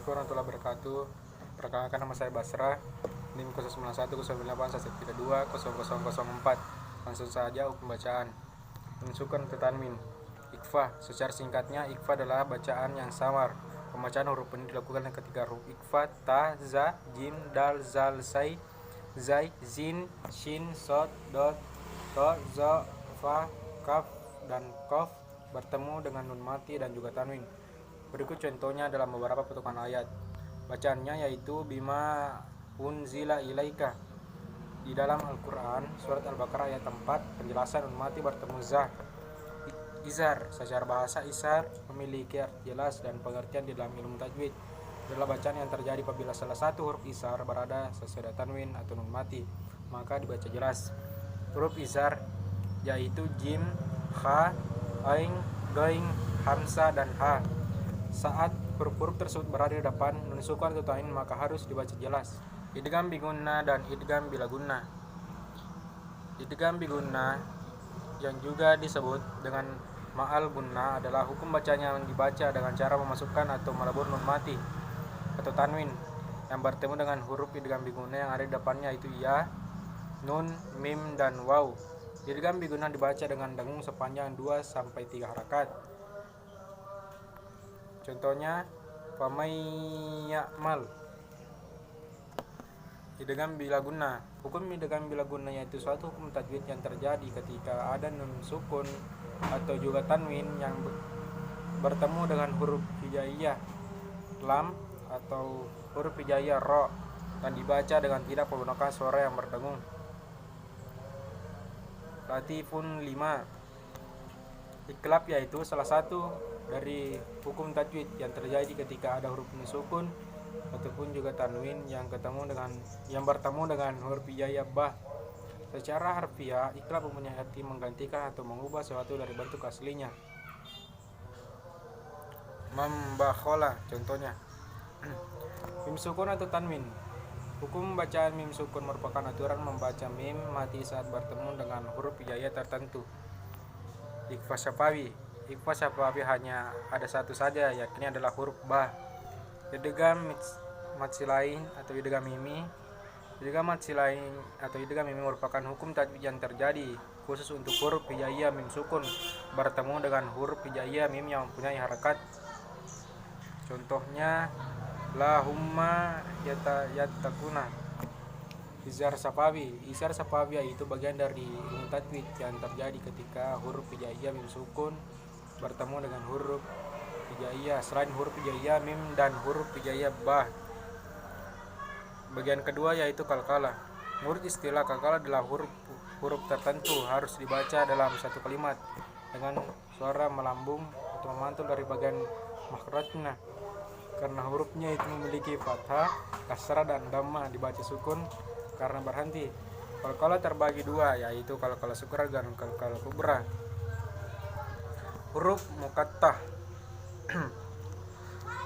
Assalamualaikum warahmatullahi wabarakatuh. Perkenalkan, nama saya Basra, NIM 09109811320004. Langsung saja hukum bacaan. Menunjukkan ke tanwin. Ikhfa, secara singkatnya ikhfa adalah bacaan yang samar. Pembacaan huruf ini dilakukan dengan ketiga huruf ikhfa: ta, za, jim, dal, zal, zai, zin, shin, sod, dot, to, zo, fa, kaf, dan kof bertemu dengan nun mati dan juga tanwin. Berikut contohnya dalam beberapa potongan ayat. Bacaannya yaitu bima unzila ilaika. Di dalam Al-Quran, surat Al-Baqarah ayat 4, penjelasan nun mati bertemu za. Izhar, secara bahasa izhar memiliki arti jelas dan pengertian di dalam ilmu tajwid. Adalah bacaan yang terjadi apabila salah satu huruf izhar berada sesudah tanwin atau nun mati, maka dibaca jelas. Huruf izhar yaitu jim, kha, ain, ghain, hamzah, dan ha. Saat huruf-huruf tersebut berada di depan nun sukun atau tanwin, maka harus dibaca jelas. Idgham bi gunnah dan idgham bila gunnah. Idgham bi gunnah yang juga disebut dengan ma'al gunnah adalah hukum bacanya yang dibaca dengan cara memasukkan atau melebur nun mati atau tanwin yang bertemu dengan huruf idgham bi gunnah yang ada di depannya, yaitu ya, nun, mim, dan waw. Idgham bi gunnah dibaca dengan dengung sepanjang 2-3 harakat. Contohnya famay ya'mal. Idgham bila gunnah. Hukum idgham bila gunnah yaitu suatu hukum tajwid yang terjadi ketika ada nun sukun atau juga tanwin yang bertemu dengan huruf hijaiyah lam atau huruf hijaiyah ro dan dibaca dengan tidak menggunakan suara yang berdengung. Latifun 5. Iklab yaitu salah satu dari hukum tajwid yang terjadi ketika ada huruf nun sukun ataupun juga tanwin yang bertemu dengan huruf hijaiyah ba. Secara harfiah, iklab mempunyai arti menggantikan atau mengubah sesuatu dari bentuk aslinya. Membakhola, contohnya mim sukun atau tanwin. Hukum bacaan mim sukun merupakan aturan membaca mim mati saat bertemu dengan huruf hijaiyah tertentu. Ikhfa syafawi. Ikhfa syafawi hanya ada satu saja, yakni adalah huruf ba. Idgham matsilain atau idgham mimi. Idgham matsilain atau idgham mimi merupakan hukum tajwid yang terjadi khusus untuk huruf hijaiyah mim sukun bertemu dengan huruf hijaiyah mim yang mempunyai harakat. Contohnya lahumma yattaquna. Izhar safawi. Izhar safawi yaitu bagian dari ilmu tajwid yang terjadi ketika huruf hijaiyah mim sukun bertemu dengan huruf hijaiyah selain huruf hijaiyah mim dan huruf hijaiyah ba. Bagian kedua yaitu kalkala. Menurut istilah, kalkala adalah huruf tertentu harus dibaca dalam satu kalimat dengan suara melambung atau memantul dari bagian makhrajnya. Karena hurufnya itu memiliki fathah, kasrah, dan dhammah, dibaca sukun karena berhenti. Kalkala terbagi dua, yaitu kalkala sughra dan kalkala kubra. Huruf muqattah.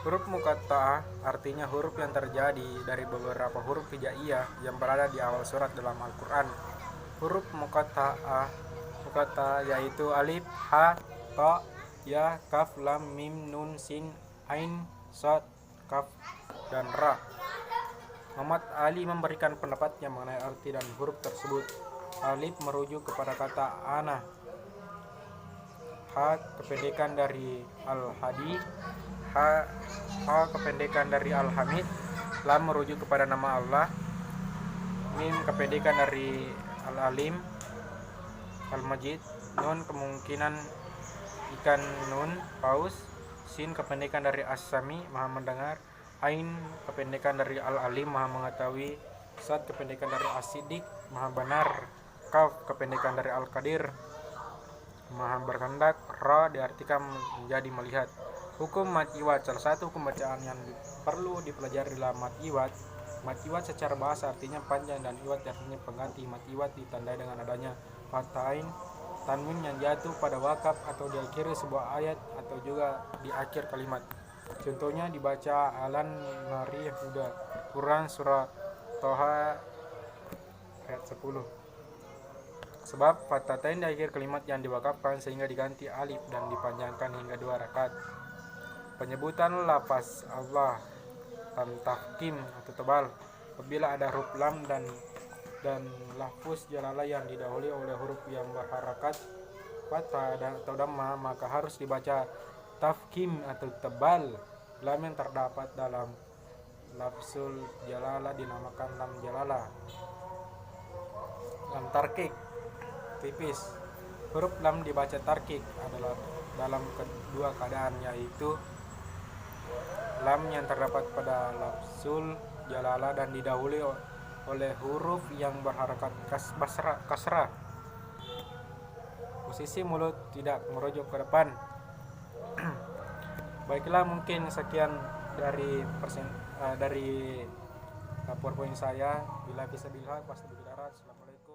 Huruf muqatta'ah artinya huruf yang terjadi dari beberapa huruf hijaiyah yang berada di awal surat dalam Al-Quran. Huruf muqatta'ah yaitu alif, ha, ta, ya, kaf, lam, mim, nun, sin, ain, sad, kaf, dan ra. Muhammad Ali memberikan pendapatnya mengenai arti dan huruf tersebut. Alif merujuk kepada kata ana. Ha kependekan dari al-hadi. Ha kependekan dari al-hamid. Lam merujuk kepada nama Allah. Mim kependekan dari al-alim, al-majid. Nun kemungkinan ikan nun paus. Sin kependekan dari as-sami, maha mendengar. Ain kependekan dari al-alim, maha mengetahui. Sad kependekan dari as-siddiq, maha benar. Kaf kependekan dari al-qadir, maha berkehendak. Ra diartikan menjadi melihat. Hukum mad iwad. Salah satu hukum bacaan yang perlu dipelajari dalam mad iwad. Mad iwad secara bahasa artinya panjang dan iwad artinya pengganti. Mad iwad ditandai dengan adanya fathah tanwin yang jatuh pada wakaf atau di akhir sebuah ayat atau juga di akhir kalimat. Contohnya dibaca alan nari huda. Quran surah Toha ayat 10. Sebab fathatain di akhir kalimat yang diwakafkan sehingga diganti alif dan dipanjangkan hingga 2 rakaat. Penyebutan lafaz Allah. tahkim atau tebal. Apabila ada huruf lam dan lafuz jalalah yang didahului oleh huruf yang berharakat fathah atau dhamma, maka harus dibaca tafkim atau tebal. Lam yang terdapat dalam lafzul jalalah dinamakan lam jalalah. Lam tarkik tipis. Huruf lam dibaca tarkik adalah dalam kedua keadaan, yaitu lam yang terdapat pada lafzul jalalah dan didahului oleh huruf yang berharakat kasrah. Posisi mulut tidak merujuk ke depan. Baiklah, mungkin sekian dari PowerPoint saya. Bila bisa bilhaq, pasti darat. Assalamualaikum.